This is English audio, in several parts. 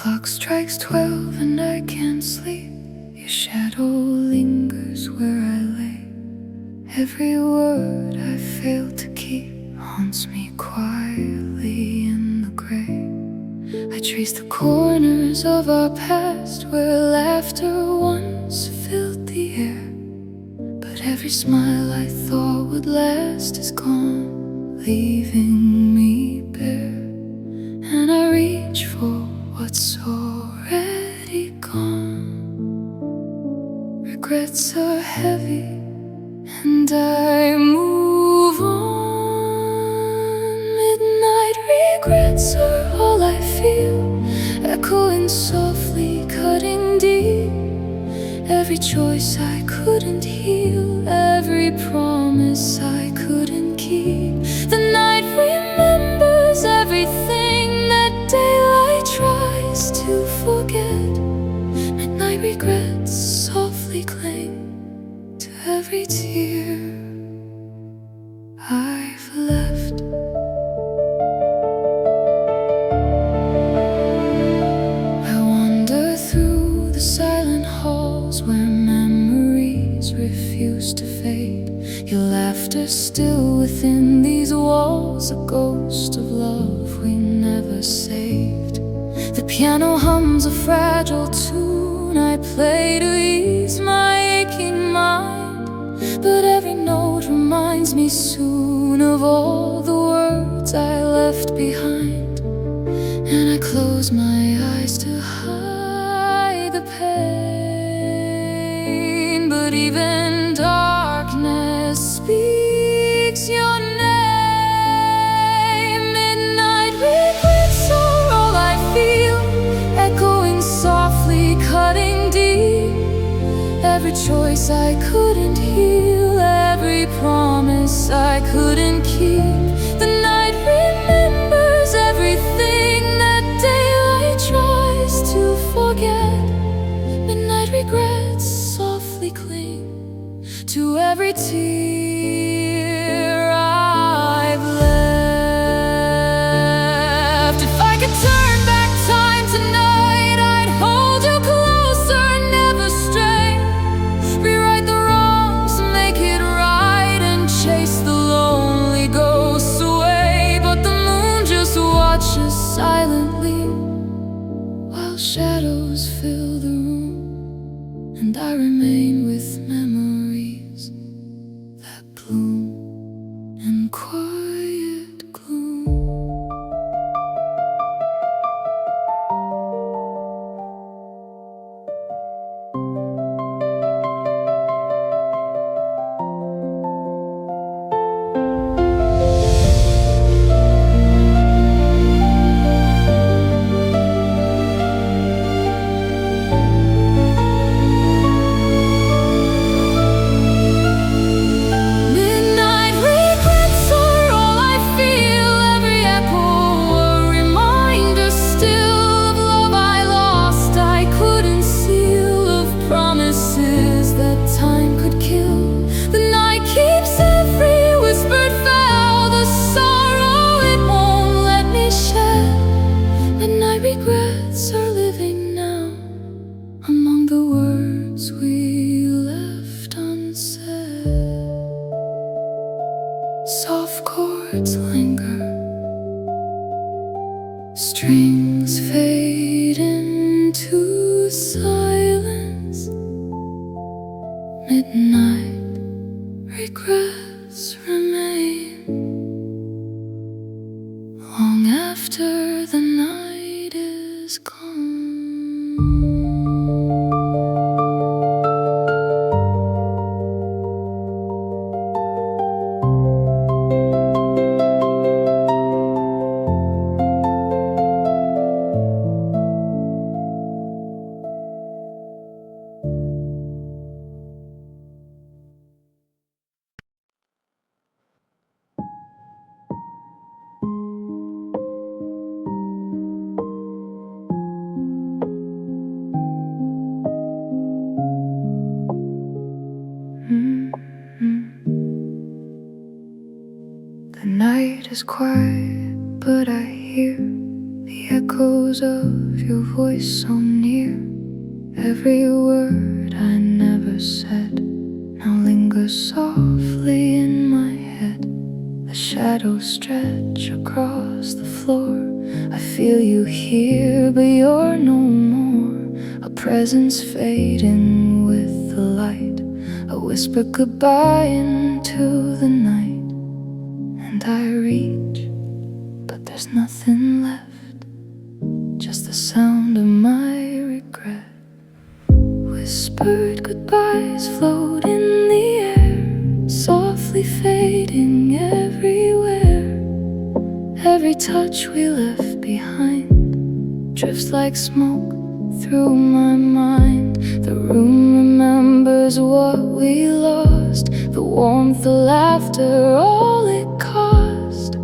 clock strikes 12 and I can't sleep. Your shadow lingers where I lay. Every word I failed to keep haunts me quietly in the gray. I trace the corners of our past where laughter once filled the air. But every smile I thought would last is gone, leaving me bare. And I reach for what's already gone. Regrets are heavy and I move on. Midnight regrets are all I feel, echoing softly, cutting deep. Every choice I couldn't heal, every promise I couldn't keep. The night remembers everything that daylight tries to forget. Midnight regrets softly cling to every tear I've left. I wander through the silent halls where memories refuse to fade. Your laughter still within these walls, a ghost of love we never saved. The piano hums a fragile tune I play to ease my aching mind, but every note reminds me soon of all the words I left behind. And I close my eyes to hide the pain, but even darkness speaks your name. Midnight regrets are all I feel, echoing softly, cutting deep. Every choice I couldn't heal, every promise I couldn't keep. The night remembers everything that daylight tries to forget. Midnight regrets softly cling to every tear I've left. If I could turn back time tonight, I'd hold you closer, never stray. Rewrite the wrongs, make it right, and chase the lonely ghosts away. But the moon just watches silently while shadows fill the room, and I remain with memories that bloom in quiet gloom. Midnight regrets are all I feel, every echo a reminder still of love I lost I couldn't seal, of promises that time could kill. The night keeps every whispered vow, the sorrow it won't let me shed. Midnight regrets are living now among the words we left unsaid. Soft chords linger, strings fade into silence. Midnight regrets remain long after the night is gone. The night is quiet, but I hear the echoes of your voice so near. Every word I never said now lingers softly in my head. The shadows stretch across the floor. I feel you here, but you're no more. A presence fading with the light, a whispered goodbye into the night. And I reach, but there's nothing left, just the sound of my regret. Whispered goodbyes float in the air, softly fading everywhere. Every touch we left behind drifts like smoke through my mind. The room remembers what we lost, the warmth, the laughter, all it cost.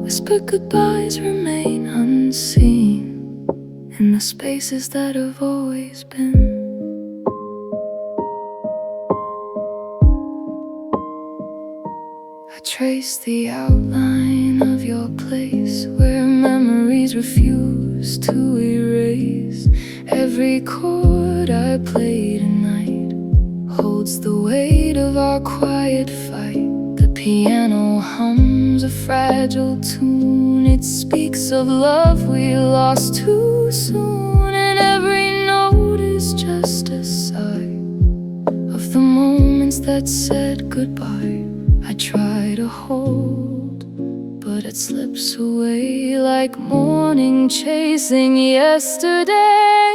Whispered goodbyes remain unseen in the spaces that have always been. I trace the outline of your place where memories refuse to erase. Every chord I played tonight holds the weight of our quiet fight. The piano hums a fragile tune. It speaks of love we lost too soon. And every note is just a sigh of the moments that said goodbye. I try to hold, but it slips away like morning chasing yesterday.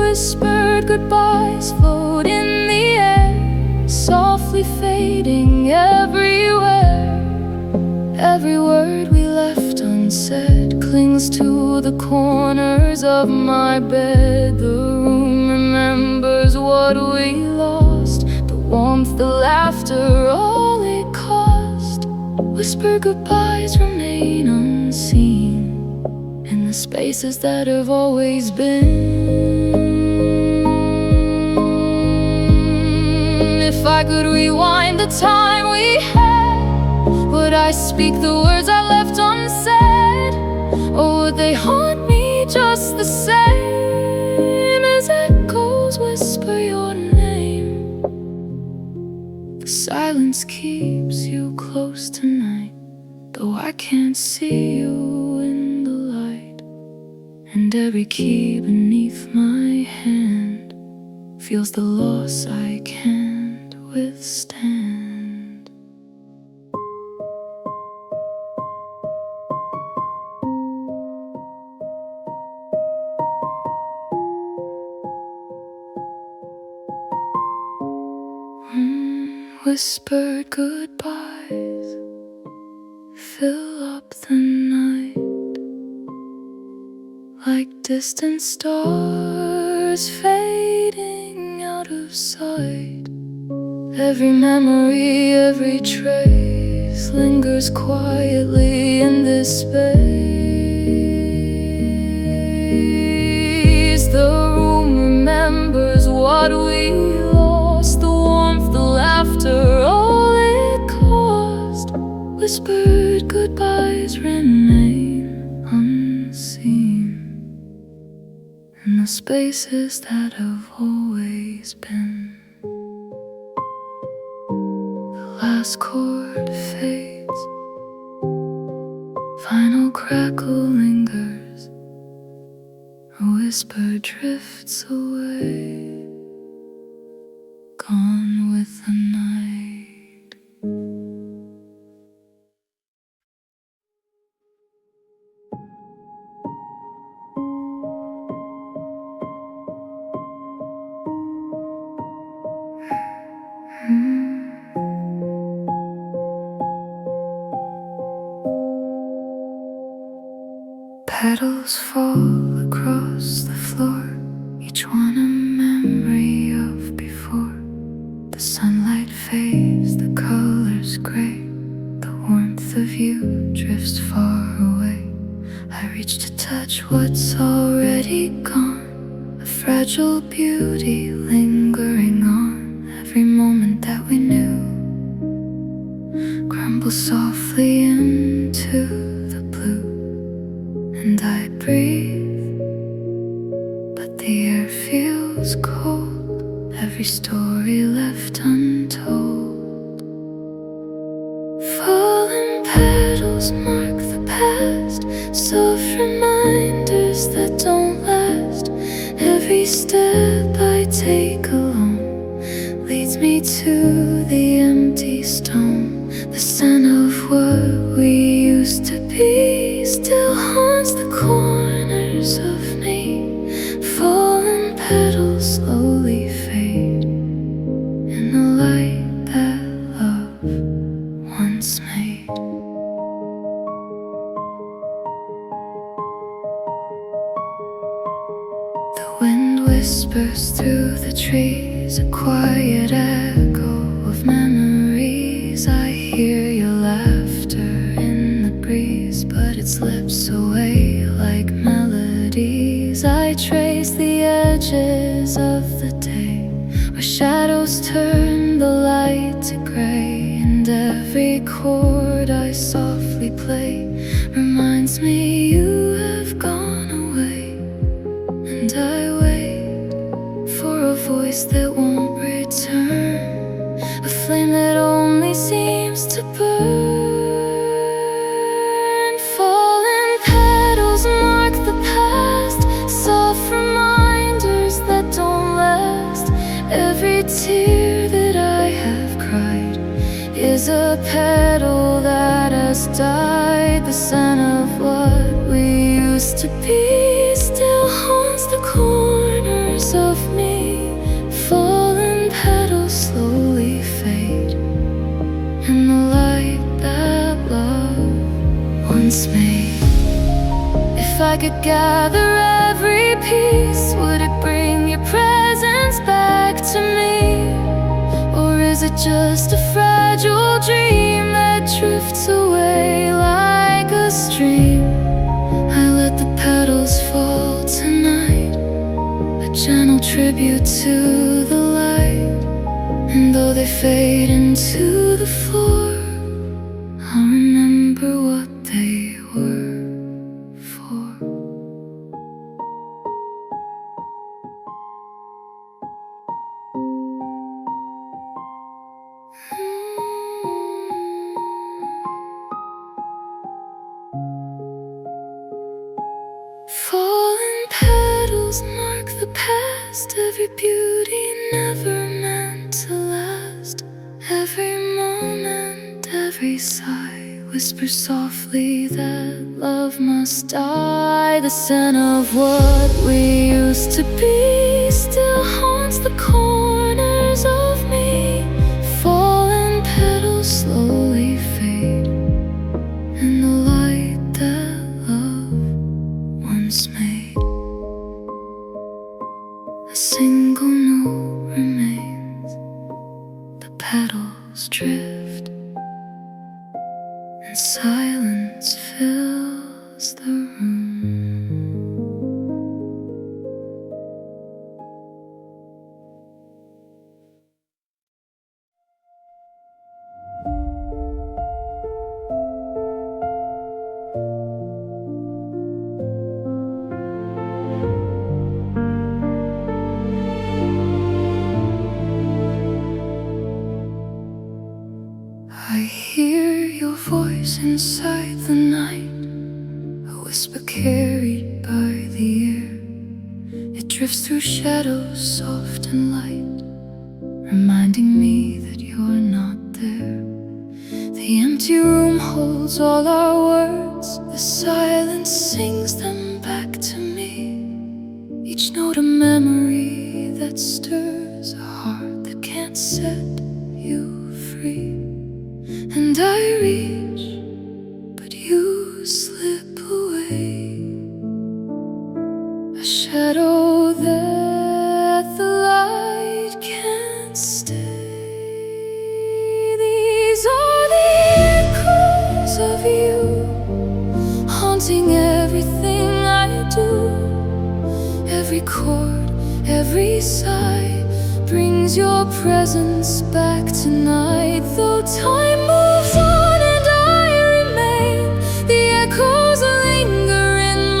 Whispered goodbyes float in the air, softly fading everywhere. Every word we left unsaid clings to the corners of my bed. The room remembers what we lost, the warmth, the laughter, all it cost. Whispered goodbyes remain unseen in the spaces that have always been. If I could rewind the time we had, would I speak the words I left unsaid? Or would they haunt me just the same as echoes whisper your name? The silence keeps you close tonight, though I can't see you in the light. And every key beneath my hand feels the loss I can't withstand. Whispered goodbyes fill up the night like distant stars fading out of sight. Every memory, every trace lingers quietly in this space. The room remembers what we lost, the warmth, the laughter, all it cost. Whispered goodbyes remain unseen in the spaces that have always been. Last chord fades, final crackle lingers, a whisper drifts away, gone with the night. Petals fall across the floor, each one a memory of before. The sunlight fades, the colors gray, the warmth of you drifts far away. I reach to touch what's already gone, a fragile beauty lingering on. Every moment that we knew crumbles softly into the blue. and I breathe, but the air feels cold. Every story left untold. Fallen petals mark the past, soft reminders that don't last. Every step I take alone leads me to the empty stone. The scent of what we used to be still haunts the corners of me. Fallen petals slowly fade in the light that love once made. The wind whispers through the trees, a quiet echo of memories. I hear your laughter in the breeze, but it slips away like melodies. I trace the edges of the day, where shadows turn the light to gray, and every chord I softly play reminds me you have gone away. And I wait for a voice that won't return, a flame that only seems to burn. Fallen petals mark the past, soft reminders that don't last. Every tear that I have cried is a petal that has died. The scent of what we used to be still haunts the corners of me. Fallen petals slowly fade in the light that love once made. If I could gather every piece, would it bring your presence back to me? Or is it just a fragile dream that drifts away like a stream? I let the petals fall tonight, a gentle tribute to the light. And though they fade into the floor, I'll remember what they were for. Fallen petals mark the past, every beauty never meant to last. Every moment, every sigh whispers softly that love must die. The scent of what we used to be still haunts the corners of me. Fallen petals slowly fade in the light that love once made. A single note remains, the petals drift, and silence fills the room. I hear your voice inside the night, a whisper carried by the air. It drifts through shadows, soft and light, reminding me that you're not there. The empty room holds all our words, the silence sings them back to me. Each note a memory that stirs a heart that can't set you free. And I reach, but you slip away, a shadow that the light can't stay. These are the echoes of you, haunting everything I do. Every chord, every sigh brings your presence back tonight. Though time moves on and I remain, the echoes linger in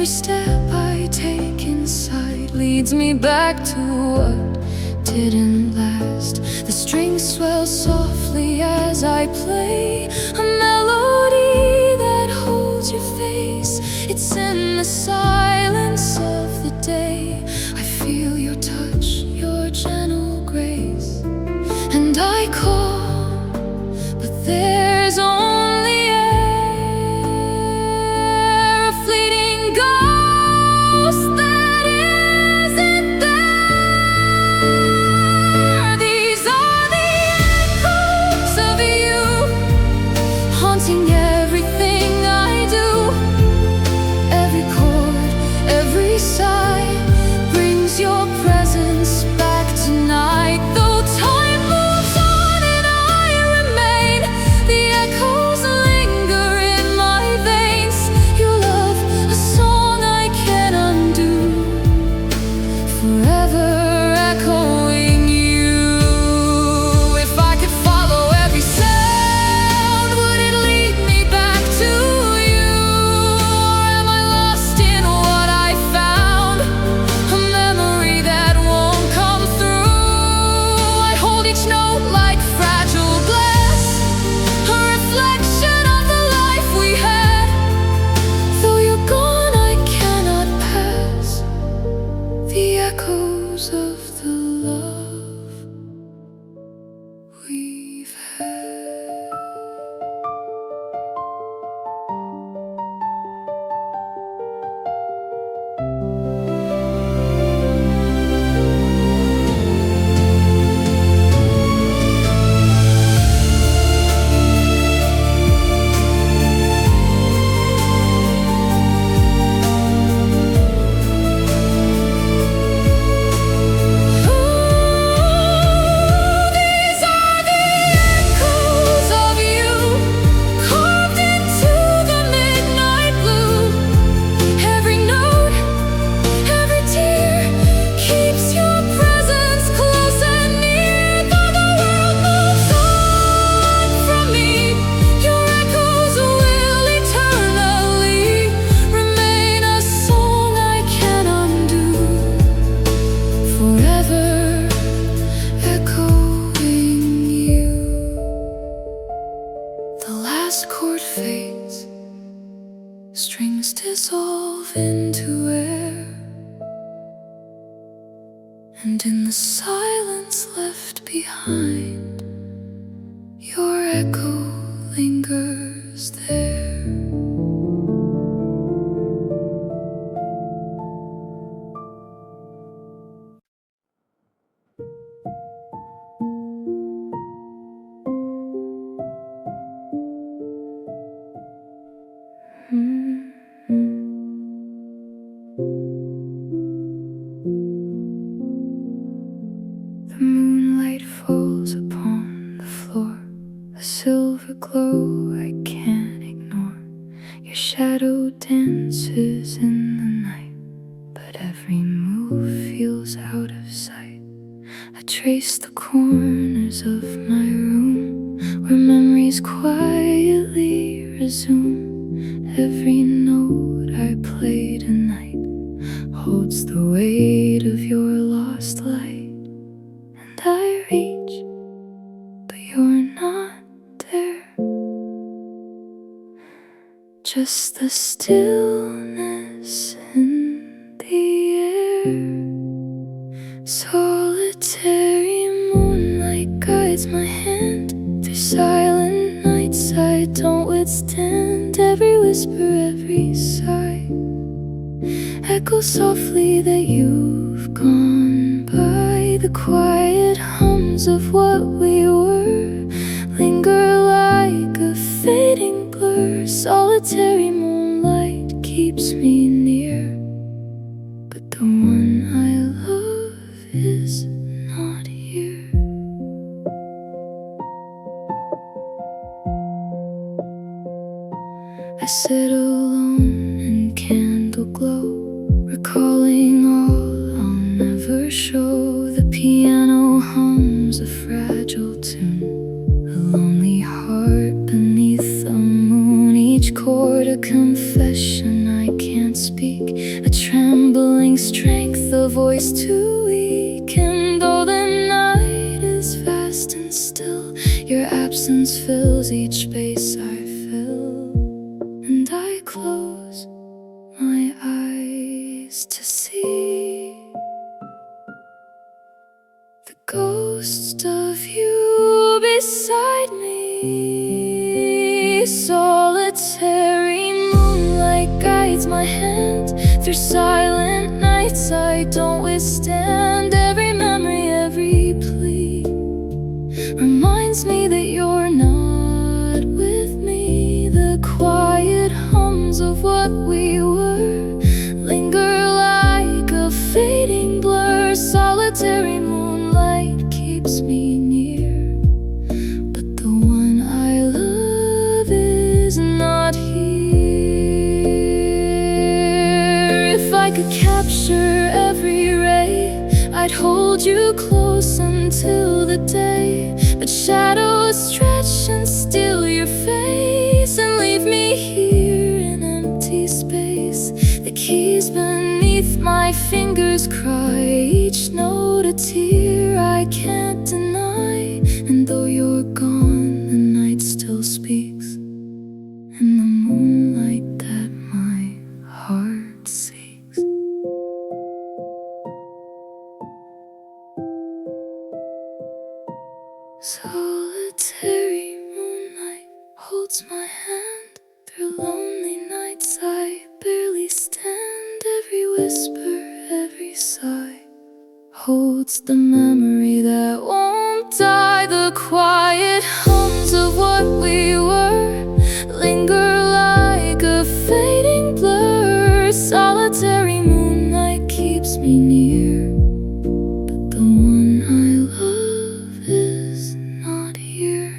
every step I take inside leads me back to what didn't last. The strings swell softly as I play a melody that holds your face. It's in the silence of the day I feel your touch, your gentle grace. And I call, but there's only air, a fleeting ghost that isn't there. These are the echoes of you, haunting everything I do. Every chord, every sigh brings your presence back tonight. Though time moves on and I remain, the echoes linger in my veins. Your love, a song I can't undo, forever echoing you. If I could follow every sound, would it lead me back to you? Or am I lost in what I found, a memory that won't come through? I hold each note like fragile glass, a reflection of the life we had. Though you're gone, I cannot pass the echoes of the love we've had. These are the echoes of you, carved into the midnight blue. Every note, every tear keeps your presence close and near. Though the world moves on from me, your echoes will eternally remain, a song I can't undo, forever echoing you. The last chord fades, strings dissolve into air, and in the silence left behind, your echo lingers there. The moonlight falls upon the floor, a silver glow I can't ignore. Your shadow dances in the night, but every move feels out of sight. I trace the corners of my room, where memories quietly resume. Every note I play tonight holds the weight of your lost light. And I reach, but you're not there. Just the stillness in the air. Solitary moonlight guides my hand through silent nights I don't withstand. Every whisper, every sigh echoes softly that you've gone by. The quiet hums of what we were linger like a fading blur. Solitary moonlight keeps me near, but the one I love is not here. I sit alone in candle glow, recalling all I'll never show. The piano hums a fragile tune, a lonely heart beneath the moon. Each chord a confession I can't can't speak, a trembling strength, a voice too weak. And though the night is vast and still, your absence fills each space I fill. And I close my eyes to see the ghost of you beside me. Solitary moonlight guides my hand through silent nights I don't withstand. Every memory, every plea reminds me that you're not with me. The quiet hums of what we were linger like a fading blur. Solitary moonlight keeps me near, but the one I love is not here. If I could capture every ray, I'd hold you close until the day. But shadows stretch and steal your face and leave me here in empty space. The keys beneath my fingers cry, each note a tear I can't deny. And though you're gone, the night still speaks in the moonlight that my heart seeks. Solitary moonlight holds my hand through lonely nights I barely stand. Every whisper, every sigh holds the memory that won't die. The quiet hums of what we were linger like a fading blur. Solitary moonlight keeps me near, but the one I love is not here.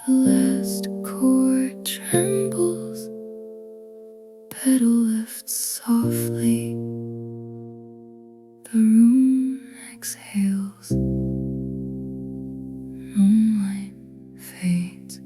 The last chord trembles, pedal lifts softly, the room exhales, moonlight fades.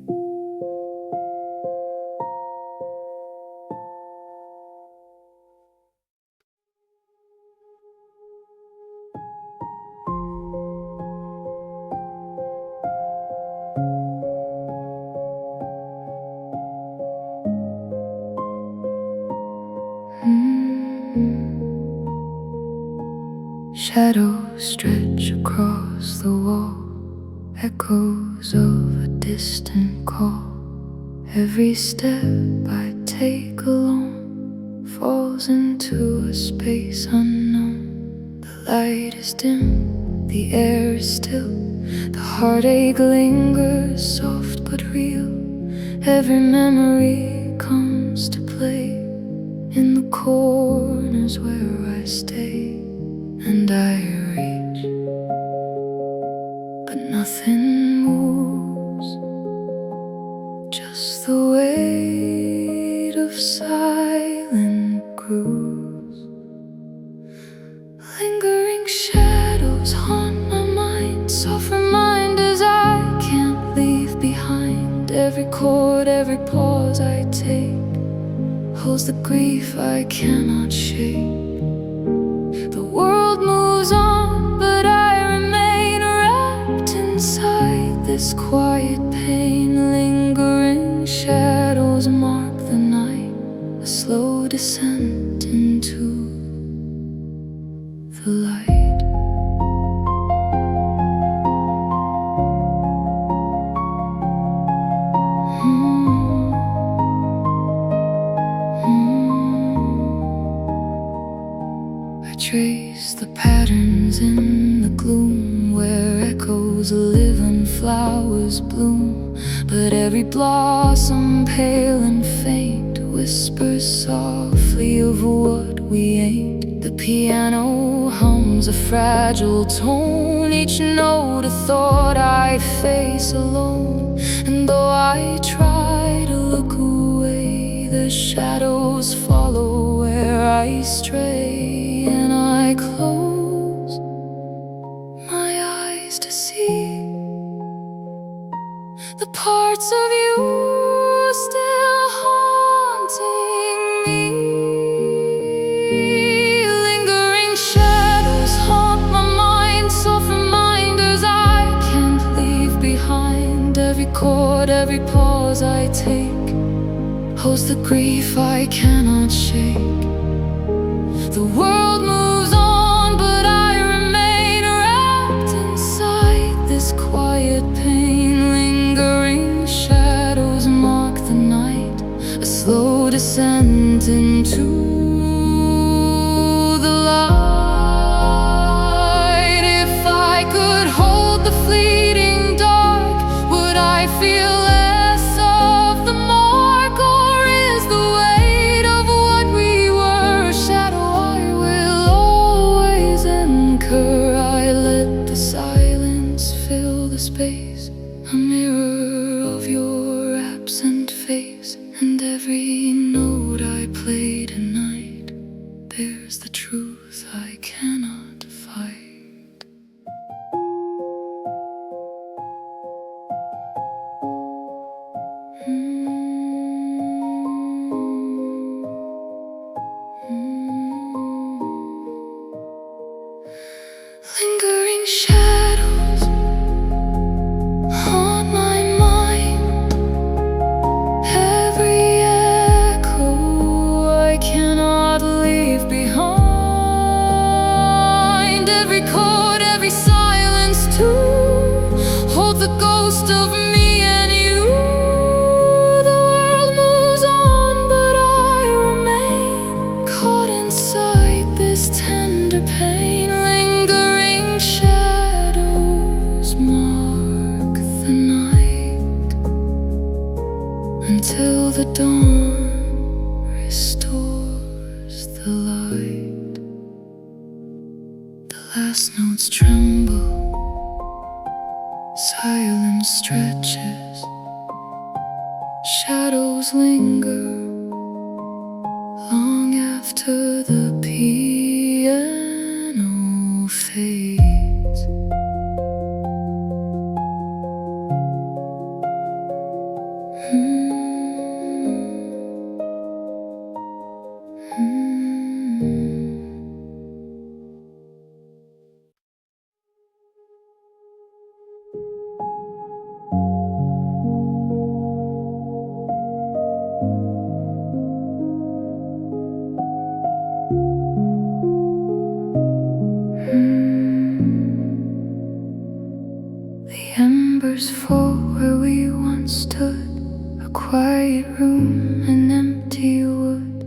Shadows stretch across the wall, echoes of a distant call. Every step I take alone falls into a space unknown. The light is dim, the air is still, the heartache lingers soft but real. Every memory comes to play in the corners where I stay. And I reach, but nothing moves, just the weight of silent grooves. Lingering shadows haunt my mind, soft reminders I can't leave behind. Every chord, every pause I take holds the grief I cannot shake. The world moves on, but I remain wrapped inside this quiet pain. Lingering shadows mark the night, a slow descent into the light. I trace the patterns in the gloom, where echoes live and flowers bloom. But every blossom, pale and faint, whispers softly of what we ain't. The piano hums a fragile tone, each note a thought I face alone. And though I try to look away, the shadows follow where I stray. And I close my eyes to see the parts of you still haunt holds the grief I cannot shake. The world moves on, but I remain wrapped inside this quiet pain. Lingering shadows mark the night, a slow descent into the light. If I could hold the fleeting dark, would I feel less of the mark? Or is the weight of what we were a shadow I will always incur? I let the silence fill the space, a mirror of your absent face. And every note I play tonight bears the truth I cannot fight. Lingering shadows haunt my mind, every echo I cannot leave behind. Every chord, every silence too, hold the ghost of me and you. The world moves on, but I remain caught inside this tender pain. Lingering shadows mark the night until the dawn restores the light. The last notes tremble, silence stretches, shadows linger long after the piano fades. The embers fall where we once stood, a quiet room, an empty wood.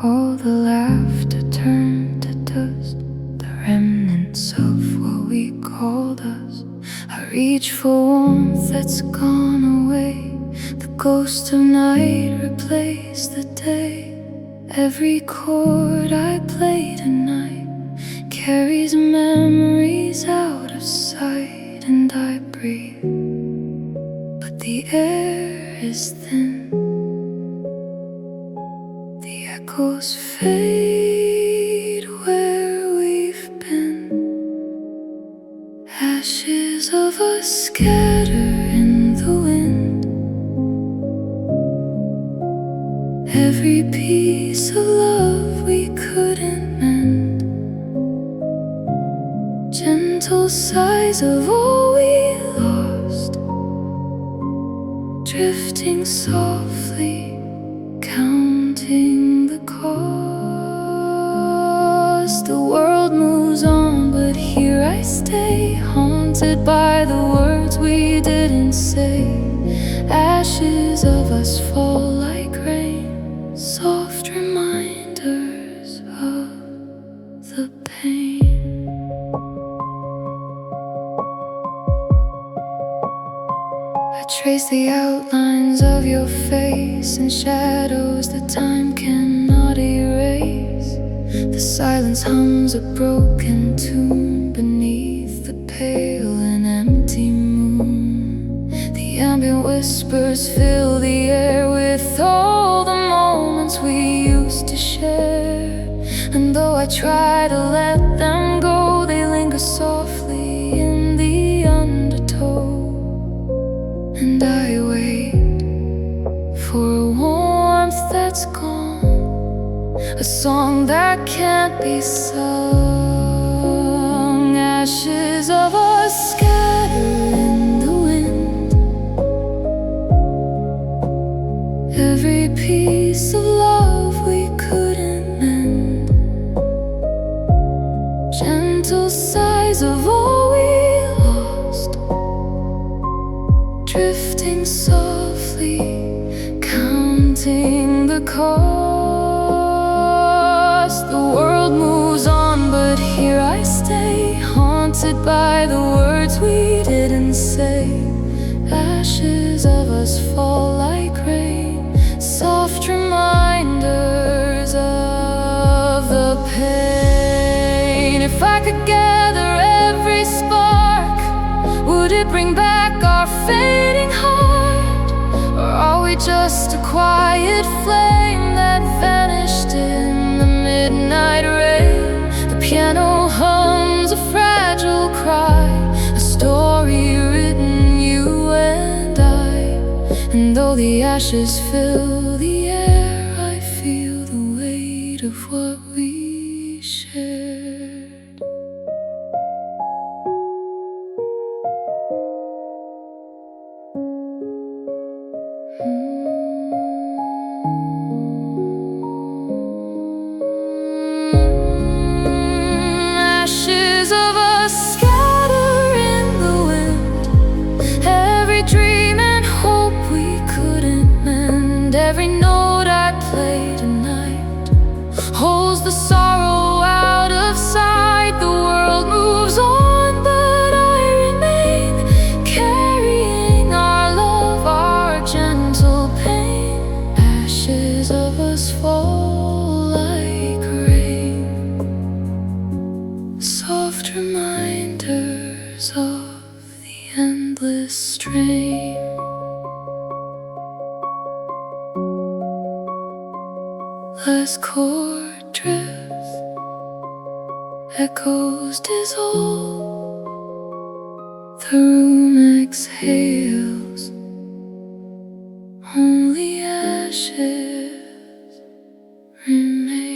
All the laughter turned to dust, the remnants of what we called us. I reach for warmth that's gone away, the ghost of night replaced the day. Every chord I play tonight carries memories out of sight, and I breathe, but the air is thin. The echoes fade where we've been, ashes of us scatter in the wind. Every piece of love we couldn't mend, gentle sighs of all we lost, drifting softly, counting the cost. The world moves on, but here I stay, haunted by the words we didn't say. Ashes of us fall like rain, soft reminders of the pain. I trace the outlines of your face in shadows that time cannot erase. The silence hums a broken tune beneath the pale and empty moon. The ambient whispers fill the air with all the moments we used to share. And though I try to let them go, they linger softly in the undertow. And I wait for a warmth that's gone, a song that can't be sung. Ashes of us scatter in the wind, every every piece of love we couldn't mend, gentle sighs of all we lost, drifting softly, counting the cost. The world moves on, but here I stay, haunted by the words we didn't say. Ashes of us fall like rain, soft reminders of the pain. If I could gather every spark, would it bring back our fading heart? Or are we just a quiet flame that vanished in the midnight rain? The piano hums a fragile cry, a story written you and I. And though the ashes fill the air, I feel the weight of what we shared. Ashes of us scatter in the wind, every dream and hope we couldn't mend. Every note I play tonight holds the sorrow out of sight. The world moves on, but I remain, carrying our love, our gentle pain. Ashes of us fall like rain, soft reminders of the endless strain. Last chord drifts, echoes dissolve, the room exhales, only ashes remain.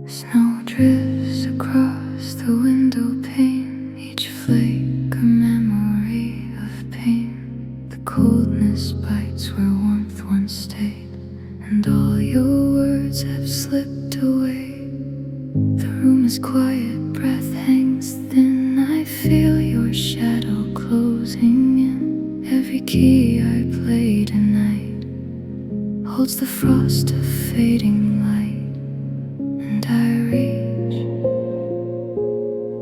Snow drifts across the window pane, each flake a memory of pain. The coldness bites where warmth once stayed, and all your words have slipped away. The room is quiet, breath hangs thin, I feel your shadow closing in. Every key I play tonight holds the frost of fading light, and I reach,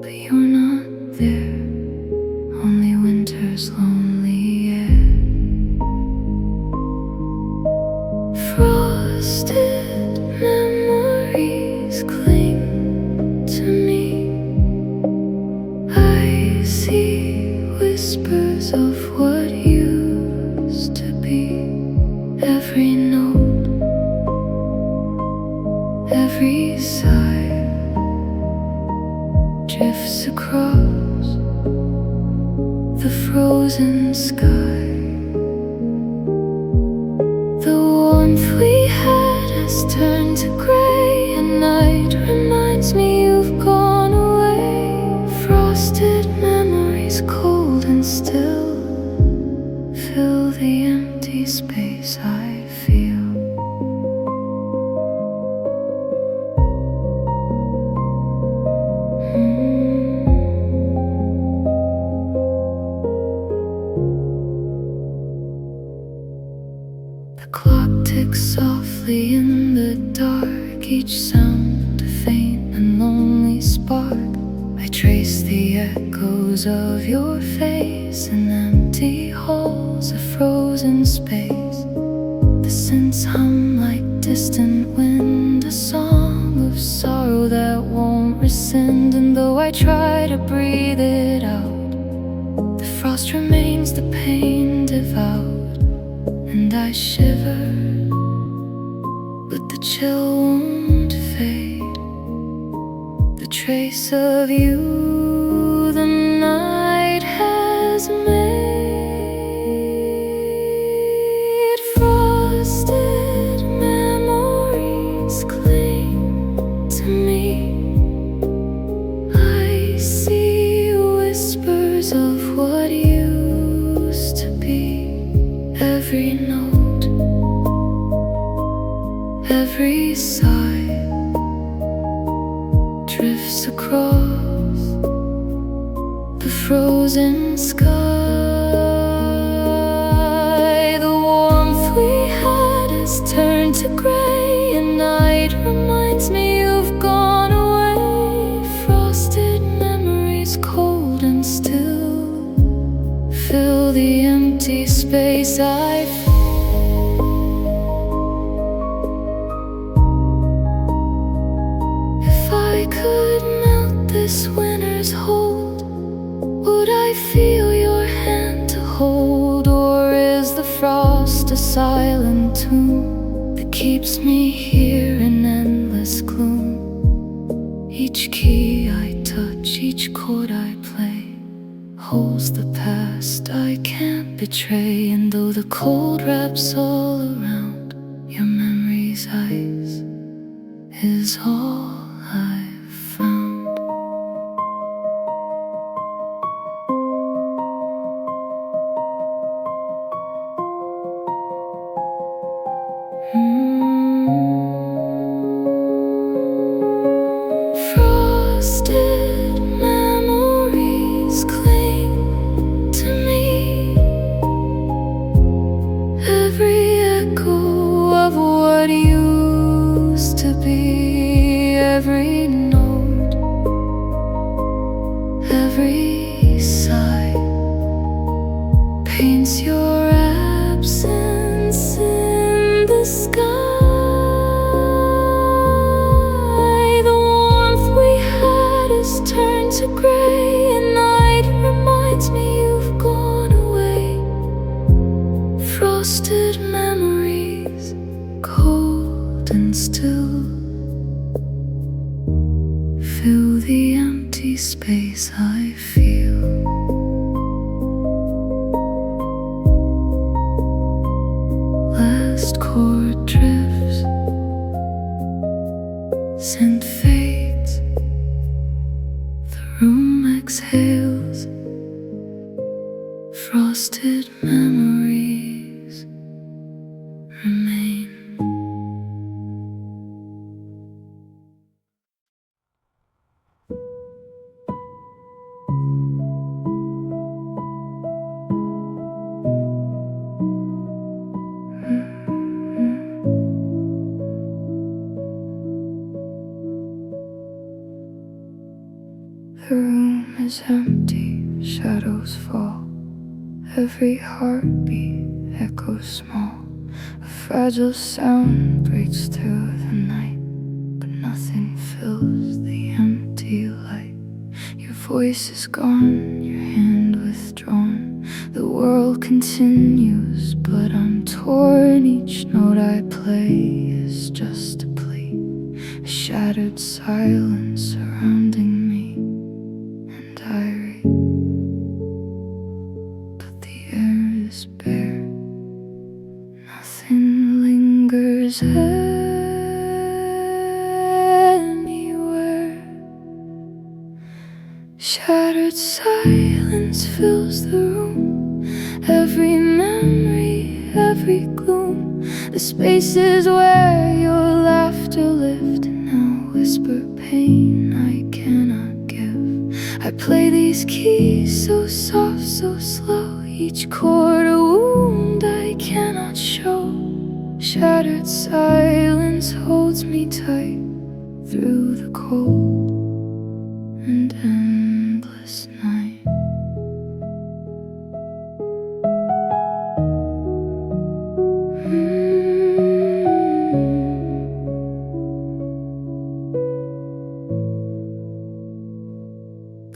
but you're not there, only winter's lonely air. Frosted memories cling to me, I see whispers of what used to be. Every note, every sigh drifts across the frozen sky. The warmth we had has turned to gray, and night reminds me you've gone away. Frosted memories, cold and still, fill the empty space I feel. The clock ticks softly in the dark, each sound a faint and lonely spark. I trace the echoes of your face in empty halls, a frozen space. The scents hum like distant wind, a song of sorrow that won't rescind. And though I try to breathe it out, the frost remains, the pain devout, and I shiver, but the chill won't fade. The trace of you, the night what used to be. Every note, every sigh drifts across the frozen sky. The warmth we had has turned to gray, and night reminds me you've gone away. Frosted memories, cold and still, fill the empty space I feel. If I could melt this winter's hold, would I feel your hand to hold? Or is the frost a silent tomb that keeps me here in endless gloom? Each key I touch, each chord I play, holds the past I can't betray. And though the cold wraps all around, your memory's ice is all I've found. Frosted memories cling to me, every echo of what used to be, every note, every sigh paints your absence in the sky. The warmth we had has turned to gray, and night reminds me you've gone away. Frosted memories, cold and still, fill the empty space I feel. Last chord drifts, scent fades, the room exhales. Frosted memories remain. The room is empty, shadows fall, every heartbeat echoes small. A fragile sound breaks through the night, but nothing fills the empty light. Your voice is gone, your hand withdrawn. The world continues, but I'm torn. Each note I play is just a plea, a shattered silence surrounding me. And I read, but the air is bare, nothing lingers anywhere. Shattered silence fills the room, every memory, every gloom. The spaces where your laughter lived now whisper pain I cannot give. I play these keys so soft, so slow, each chord a wound I cannot show. Shattered silence holds me tight through the cold and endless night.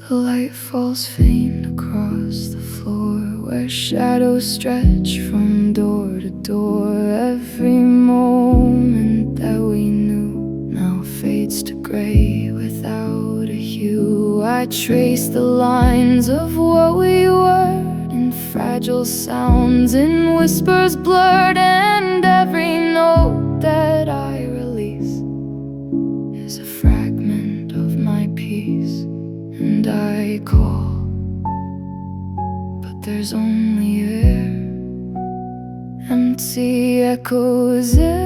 The light falls faint across the floor, where shadows stretch from door to door. Every moment that we knew now fades to gray without a hue. I trace the lines of what we were in fragile sounds, in whispers blurred, and every note that I release is a fragment of my peace. And I call there's only air, empty echoes everywhere.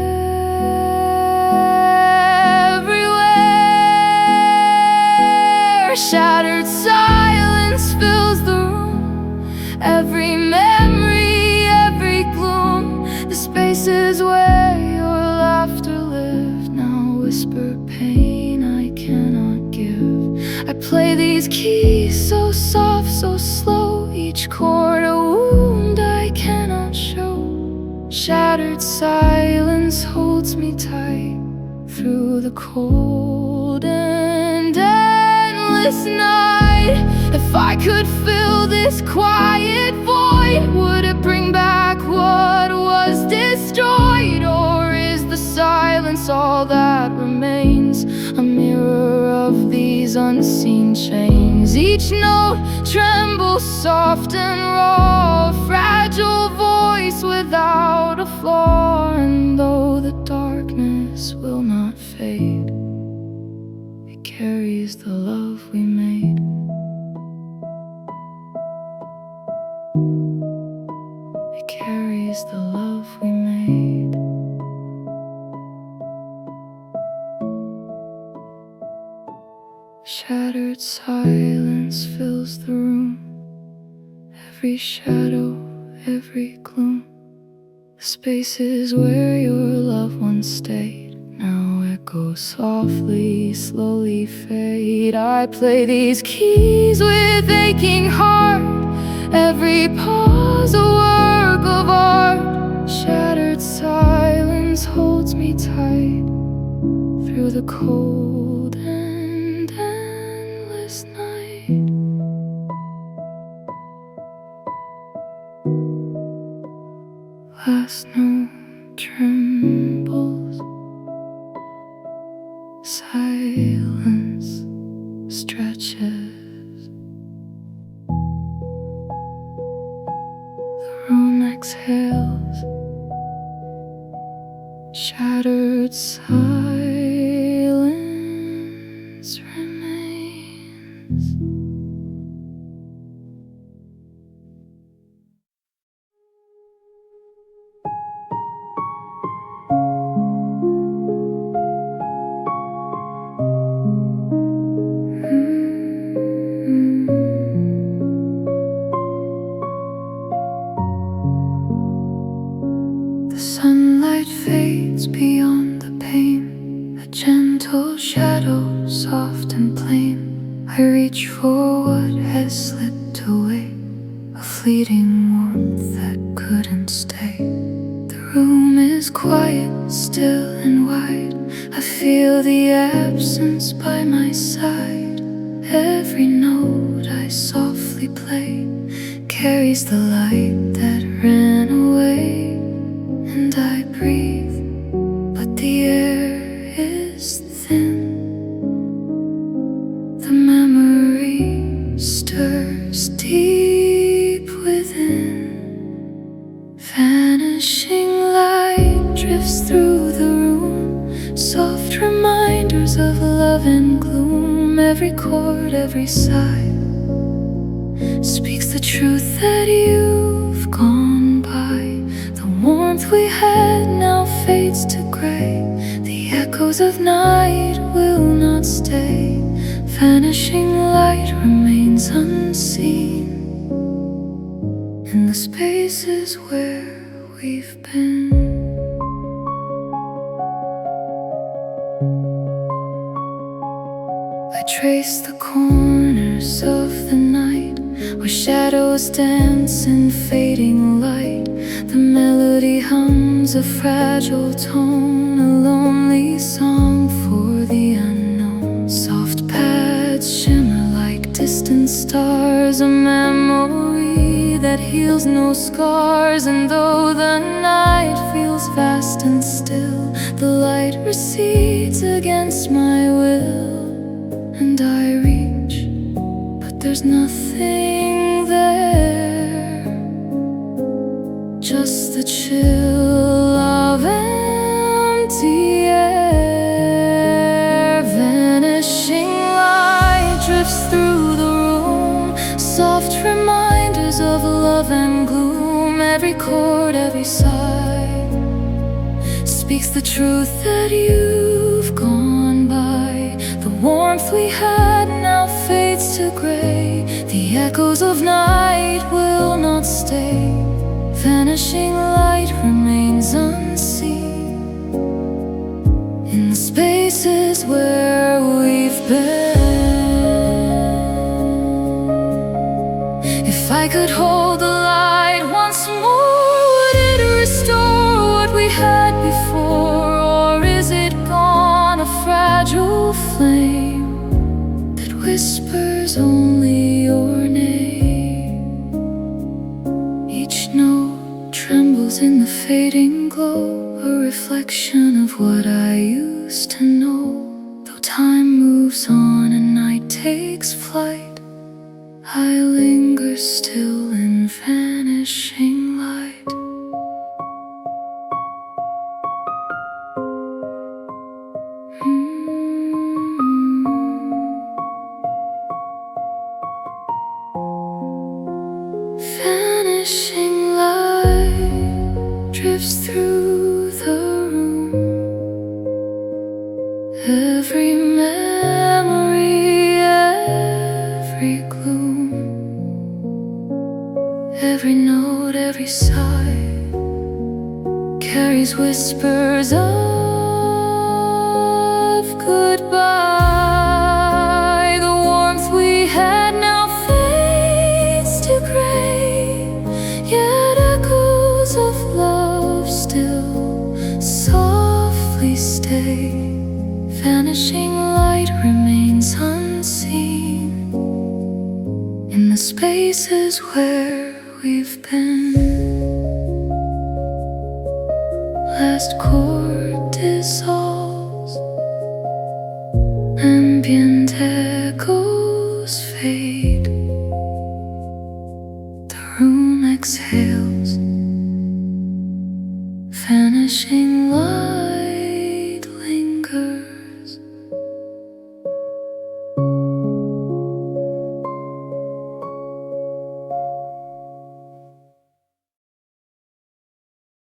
Shattered silence fills the room, every memory, every gloom. The spaces where your laughter lived now whisper pain I cannot give. I play these keys so soft, so slow, each chord a wound I cannot show. Shattered silence holds me tight through the cold and endless night. If I could fill this quiet void, would it bring back what was destroyed? Or is the silence all that remains, a mirror of these unseen chains? Each note trembles soft and raw, a fragile voice without a flaw. And though the darkness will not fade, it carries the love we made. It carries the love we made. Shattered silence fills the room, every shadow, every gloom. The spaces where your loved ones stayed now echo softly, slowly fade. I play these keys with aching heart, every pause a work of art. Shattered silence holds me tight through the cold and endless night. Last note trembles, silence stretches, the room exhales. Shattered silence remains. The sunlight fades beyond the pain, a gentle shadow, soft and plain. I reach for what has slipped away, a fleeting warmth that couldn't stay. The room is quiet, still and wide. I feel the absence by my side. Every note I softly play carries the light that ran away. And I breathe, but the air is thin. The memory stirs deep within. Vanishing light drifts through the room, soft reminders of love and gloom. Every chord, every sigh speaks the truth that you've gone by. The warmth we had now fades to gray. The echoes of night will not stay. Vanishing light remains unseen in the spaces where we've been. I trace the corners of the night where shadows dance in fading light. The melody hums a fragile tone, a lonely song for the unknown. Soft pads shimmer like distant stars, a memory that heals no scars. And though the night feels vast and still, the light recedes against my will. And I reach, but there's nothing there, just the chill of empty air. Vanishing light drifts through the room, soft reminder years of love and gloom, every chord, every sigh speaks the truth that you've gone by. The warmth we had now fades to gray. The echoes of night will not stay. Vanishing light remains unseen in the spaces where we've been. If I could hold the light once more, would it restore what we had before? Or is it gone, a fragile flame that whispers only your name? Each note trembles in the fading glow, a reflection of what I used to know. Though time moves on and night takes flight, I linger still in vanishing light. Vanishing light drifts through the room. Every memory, every gloom, every note, every sigh carries whispers of goodbye. The warmth we had now fades to gray, yet echoes of love still softly stay. Vanishing light remains unseen in the spaces where we've been. Last chord dissolves, ambient echoes fade. The room exhales, vanishing light.